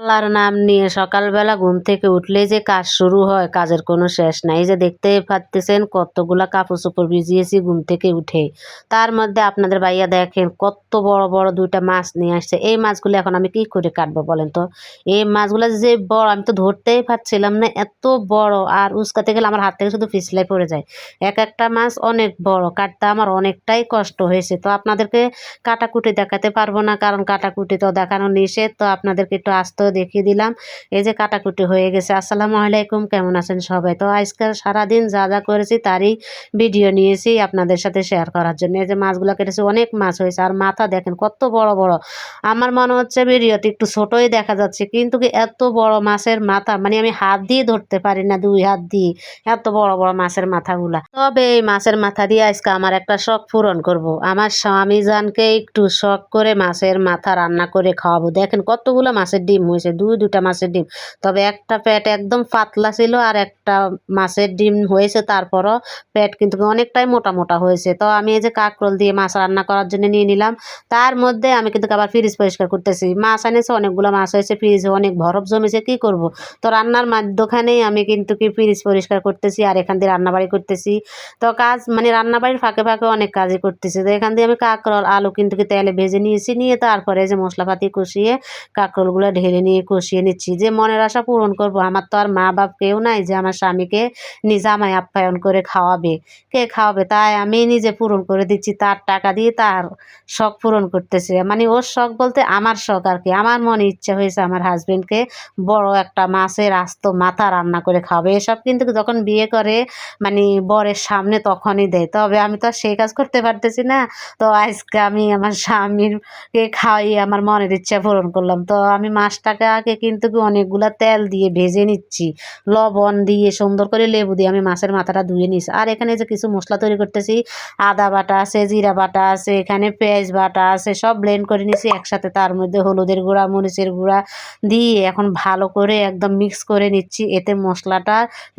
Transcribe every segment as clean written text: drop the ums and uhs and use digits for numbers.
আল্লাহর নাম নিয়ে সকালবেলা ঘুম থেকে উঠলেই যে কাজ শুরু হয়, কাজের কোনো শেষ নাই। এই যে দেখতেই পারতেছেন কতগুলা কাপড় চোপড় ভিজিয়েছি ঘুম থেকে উঠে। তার মধ্যে আপনাদের ভাইয়া দেখেন কত বড় বড় ২টা মাছ নিয়ে আসছে। এই মাছগুলো এখন আমি কি করে কাটবো বলেন তো? এই মাছগুলা যে বড় আমি তো ধরতেই পারছিলাম না, এত বড়। আর উঁচকাতে গেলে আমার হাত থেকে শুধু পিছলাই পড়ে যায়। একটা মাছ অনেক বড়, কাটতে আমার অনেকটাই কষ্ট হয়েছে। তো আপনাদেরকে কাটাকুটি দেখাতে পারবো না, কারণ কাটাকুটি তো দেখানো নিষেধ। তো আপনাদেরকে একটু আস্ত দেখিয়ে দিলাম। এই যে কাটাকুটি হয়ে গেছে। আসসালামু আলাইকুম, কেমন আছেন সবাই? তো আজকাল সারাদিন যা যা করেছি তারই ভিডিও নিয়েছি আপনাদের সাথে শেয়ার করার জন্য। এই যে মাছগুলো কেটেছি, অনেক মাছ হয়েছে। আর মাথা দেখেন কত বড় বড়। আমার মনে হচ্ছে ভিডিওতে একটু ছোটই দেখা যাচ্ছে, কিন্তু কি এত বড় মাছের মাথা, মানে আমি হাত দিয়ে ধরতে পারি না, ২ হাত দিয়ে এত বড় বড় মাছের মাথাগুলা। তবে এই মাছের মাথা দিয়ে আজকে আমার একটা শখ পূরণ করব। আমার স্বামী জানকে একটু শখ করে মাছের মাথা রান্না করে খাওয়াবো। দেখেন কতগুলো মাছের ডিম হয়েছে, ২টা মাছের ডিম। তবে একটা পেট একদম পাতলা ছিল, আর একটা মাছের ডিম হয়েছে, তারপরও পেট কিন্তু অনেকটাই মোটা মোটা হয়েছে। তো আমি এই যে কাঁকরোল দিয়ে মাছ রান্না করার জন্য নিয়ে নিলাম। তার মধ্যে আমি কিন্তু আবার ফ্রিজ পরিষ্কার করতেছি। মাছ এনেছে, অনেকগুলো মাছ হয়েছে, ফ্রিজে অনেক বরফ জমেছে, কি করব। তো রান্নার মাঝখানেই আমি কিন্তু কি ফ্রিজ পরিষ্কার করতেছি, আর এখান দিয়ে রান্নাবাড়ি করতেছি। তো কাজ মানে রান্নাবাড়ির ফাঁকে ফাঁকে অনেক কাজই করতেছি। তো এখান দিয়ে আমি কাঁকরোল আলু কিন্তু কি তেলে ভেজে নিয়েছি, নিয়ে তারপরে যে মশলাপাতি কষিয়ে কাঁকরোলগুলো ঢেলে নিয়ে কষিয়ে নিচ্ছি, যে মনের আশা পূরণ করব। আমার তো আর মা বাপ কেউ নাই যে আমার স্বামীকে জামাই আপ্যায়ন করে খাওয়াবে। কে খাওয়াবে? তাই আমি নিজে পূরণ করে দিচ্ছি, তার টাকা দিয়ে তার শখ পূরণ করতেছে। মানে ওর শখ বলতে আমার শখ আর কি। আমার মনে ইচ্ছা হয়েছে আমার হাজবেন্ডকে বড় একটা মাছের আস্ত মাথা রান্না করে খাওয়াবে। এসব কিন্তু যখন বিয়ে করে মানে বরের সামনে তখনই দেয়। তবে আমি তো আর সেই কাজ করতে পারতেছি না। তো আজকে আমি আমার স্বামীরকে খাওয়াইয়ে আমার মনের ইচ্ছা পূরণ করলাম। তো আমি মাছটাকে আগে কিন্তু কি অনেকগুলা তেল দিয়ে ভেজে নিচ্ছি। লবণ দিয়ে সুন্দর করে লেবু দিয়ে আমি মাছের মাথাটা ধুয়ে নিচ্ছি। আর এখানে যে কিছু মসলা তৈরি করতেছি, আদা বাটা আছে, জিরা বাটা আছে, এখানে পেঁয়াজ বাটা আছে, সব ব্লেন্ড করে নিচ্ছি একসাথে। তার মধ্যে হলুদের গুঁড়া, মরিচের গুঁড়া দিয়ে এখন ভালো করে একদম মিক্স করে নিচ্ছি। এতে মশলাটা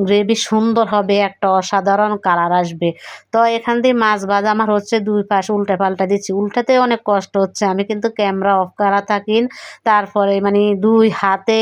গ্রেভি সুন্দর হবে, একটা অসাধারণ কালার আসবে। তো এখান দিয়ে মাছ ভাজা আমার হচ্ছে, ২ পাশ উল্টে পাল্টা দিচ্ছি। উল্টাতে অনেক কষ্ট হচ্ছে, আমি কিন্তু ক্যামেরা অফ করা থাকি। তারপরে মানে ২ হাতে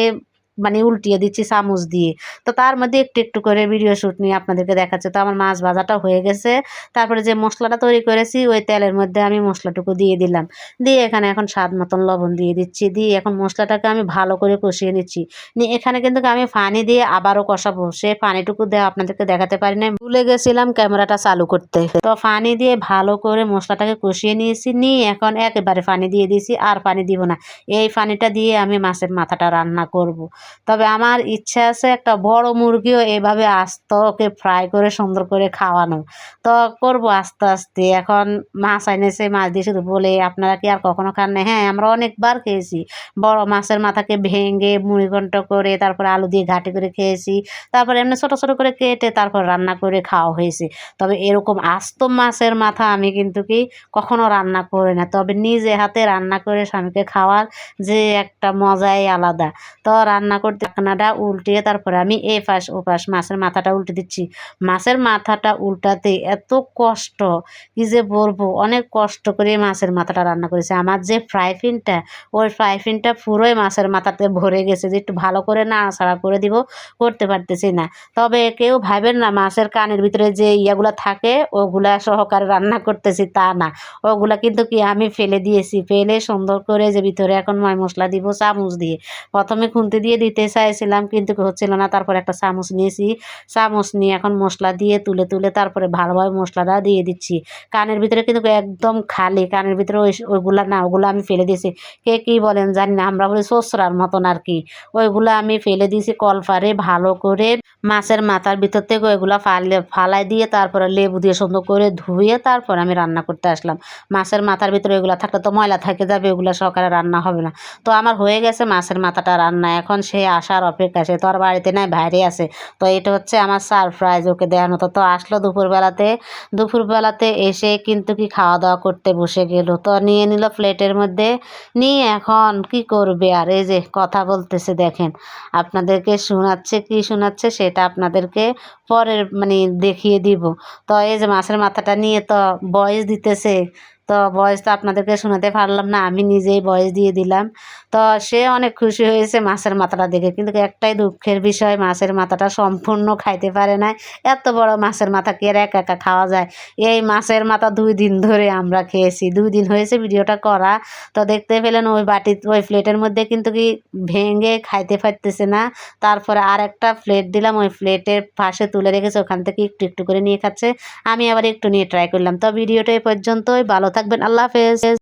মানে উল্টিয়ে দিচ্ছি চামচ দিয়ে। তো তার মধ্যে একটু একটু করে ভিডিও শ্যুট নিয়ে আপনাদেরকে দেখাচ্ছে। তো আমার মাছ ভাজাটা হয়ে গেছে। তারপরে যে মশলাটা তৈরি করেছি ওই তেলের মধ্যে আমি মশলাটুকু দিয়ে দিলাম। দিয়ে এখানে এখন স্বাদ মতন লবণ দিয়ে দিচ্ছি। দিয়ে এখন মশলাটাকে আমি ভালো করে কষিয়ে নিচ্ছি। নিয়ে এখানে কিন্তু আমি পানি দিয়ে আবারও কষাবো। সে পানিটুকু দেওয়া আপনাদেরকে দেখাতে পারি নাই, ভুলে গেছিলাম ক্যামেরাটা চালু করতে। তো পানি দিয়ে ভালো করে মশলাটাকে কষিয়ে নিয়েছি। নিয়ে এখন একেবারে পানি দিয়ে দিয়েছি, আর পানি দিব না। এই পানিটা দিয়ে আমি মাছের মাথাটা রান্না করব। তবে আমার ইচ্ছা আছে একটা বড় মুরগিও এভাবে আস্ত ওকে ফ্রাই করে সুন্দর করে খাওয়ানো। তো করব আস্তে আস্তে। এখন মাছ এনেছে, মাছ দিয়ে শুধু বলে আপনারা কি আর কখনো খান না? হ্যাঁ, আমরা অনেকবার খেয়েছি। বড় মাছের মাথাকে ভেঙে মুড়িঘণ্ট করে তারপরে আলু দিয়ে ঘাঁটি করে খেয়েছি। তারপরে এমনি ছোট ছোট করে কেটে তারপর রান্না করে খাওয়া হয়েছে। তবে এরকম আস্ত মাছের মাথা আমি কিন্তু কি কখনো রান্না করি না। তবে নিজে হাতে রান্না করে স্বামীকে খাওয়ার যে একটা মজাই আলাদা। তো রান্না করতে ঢাকনাটা উল্টিয়ে তারপরে আমি এপাশ ওপাশ মাছের মাথাটা উল্টে দিচ্ছি। মাছের মাথাটা উল্টাতে এত কষ্ট, কি যে বলবো, অনেক কষ্ট করে মাছের মাথাটা রান্না করেছি। আমার যে ফ্রাই প্যানটা, ওই ফ্রাই প্যানটা পুরোই মাছের মাথাতে ভরে গেছে, যে একটু ভালো করে নাড়াচাড়া করে দিব, করতে পারতেছি না। তবে কেউ ভাবেন না মাছের কানের ভিতরে যে ইয়াগুলা থাকে ওগুলা সহকারে রান্না করতেছি, তা না। ওগুলা কিন্তু কি আমি ফেলে দিয়েছি। ফেলে সুন্দর করে যে ভিতরে এখন ময় মশলা দিব চামচ দিয়ে। প্রথমে খুন্তি দিয়ে দিতে চাইছিলাম, কিন্তু হচ্ছিল না। তারপর একটা চামচ নিয়েছি। চামচ নিয়ে এখন মশলা দিয়ে তুলে তুলে তারপরে ভালোভাবে মশলাটা দিয়ে দিচ্ছি। কানের ভিতরে কিন্তু একদম খালি, কানের ভিতরে ওইগুলা না, ওগুলো আমি ফেলে দিয়েছি। কে কী বলেন জানি না, আমরা বলি ছোসরার মতন আর কি। ওইগুলো আমি ফেলে দিয়েছি কলপারে। ভালো করে মাছের মাথার ভিতর থেকে ওইগুলো ফালাই দিয়ে তারপরে লেবু দিয়ে সুন্দর করে ধুয়ে তারপর আমি রান্না করতে আসলাম। মাছের মাথার ভিতরে ওইগুলো থাকলে তো ময়লা থেকে যাবে, ওগুলো সহকারে রান্না হবে না। তো আমার হয়ে গেছে মাছের মাথাটা রান্না। এখন সে আসার অপেক্ষা, সে তো আর বাড়িতে নাই, বাইরে আছে। তো এটা হচ্ছে আমার সারপ্রাইজ ওকে দেওয়ার মতো। তো আসলো দুপুরবেলাতে। দুপুরবেলাতে এসে কিন্তু কি খাওয়া দাওয়া করতে বসে গেল। তো নিয়ে নিল প্লেটের মধ্যে। নিয়ে এখন কি করবে, আর এই যে কথা বলতেছে দেখেন। আপনাদেরকে শোনাচ্ছে, কি শোনাচ্ছে সেটা আপনাদেরকে পরের মানে দেখিয়ে দিব। তো এই যে মাছের মাথাটা নিয়ে তো ভয়েস দিতেছে, তো ভয়েস তো আপনাদেরকে শোনাতে পারলাম না, আমি নিজেই ভয়েস দিয়ে দিলাম। তো সে অনেক খুশি হয়েছে মাছের মাথাটা দেখে, কিন্তু একটাই দুঃখের বিষয়, মাছের মাথাটা সম্পূর্ণ খাইতে পারে নাই। এত বড় মাছের মাথা কি আর একা একা খাওয়া যায়? এই মাছের মাথা 2 দিন ধরে আমরা খেয়েছি, 2 দিন হয়েছে ভিডিওটা করা। তো দেখতে পেলেন ওই বাটি ওই প্লেটের মধ্যে কিন্তু কি ভেঙে খাইতে পারতেছে না। তারপরে আর একটা প্লেট দিলাম, ওই প্লেটের পাশে তুলে রেখেছে, ওখান থেকে একটু একটু করে নিয়ে খাচ্ছে। আমি আবার একটু নিয়ে ট্রাই করলাম। তো ভিডিওটা এই পর্যন্তই, ভালো থাকবেন, আল্লাহ হাফেজ।